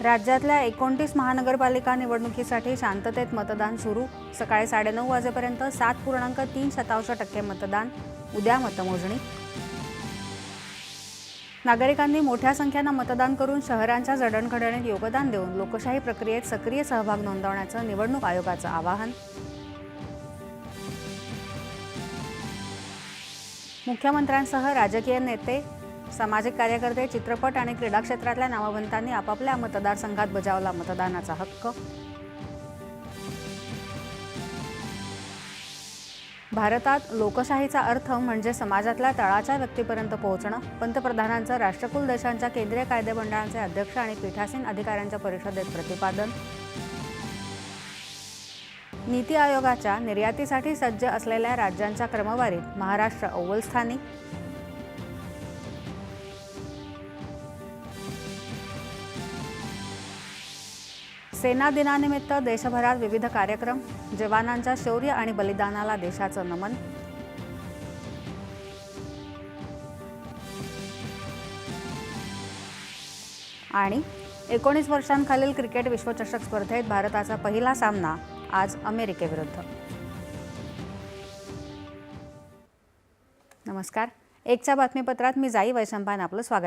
राज्यातल्या 29 महानगरपालिका निवडणुकीसाठी शांततेत मतदान सुरू। सकाळी 9:30 वाजेपर्यंत 7.3% मतदान। उद्या मतमोजणी। नागरिकांनी मोठ्या संख्येने मतदान करून शहरांच्या जडणघडणीत योगदान देऊन लोकशाही प्रक्रियेत सक्रिय सहभाग नोंदवण्याचं निवडणूक आयोगाचं आवाहन। मुख्यमंत्र्यांसह राजकीय नेते, सामाजिक कार्यकर्ते, चित्रपट आणि क्रीडा क्षेत्रातल्या नामवंतांनी आपापल्या मतदारसंघात बजावला मतदानाचा हक्क। भारतात लोकशाहीचा अर्थ म्हणजे समाजातल्या तळाच्या व्यक्तीपर्यंत पोहोचणं। पंतप्रधानांचं राष्ट्रकुल देशांच्या केंद्रीय कायदेमंडळाचे अध्यक्ष आणि पीठासीन अधिकाऱ्यांच्या परिषदेत प्रतिपादन। नीती आयोगाच्या निर्यातीसाठी सज्ज असलेल्या राज्यांच्या क्रमवारीत महाराष्ट्र अव्वल स्थानी। सेना दिनानिमित्त देशभरात विविध कार्यक्रम। जवानांच्या शौर्य आणि बलिदानाला देशाचं नमन। आणि 19 वर्षांखालील क्रिकेट विश्वचषक स्पर्धेत भारताचा पहिला सामना आज अमेरिकेविरुद्ध। नमस्कार, एकच्या बातमीपत्रात मी जाई वैशंपायन आपलं स्वागत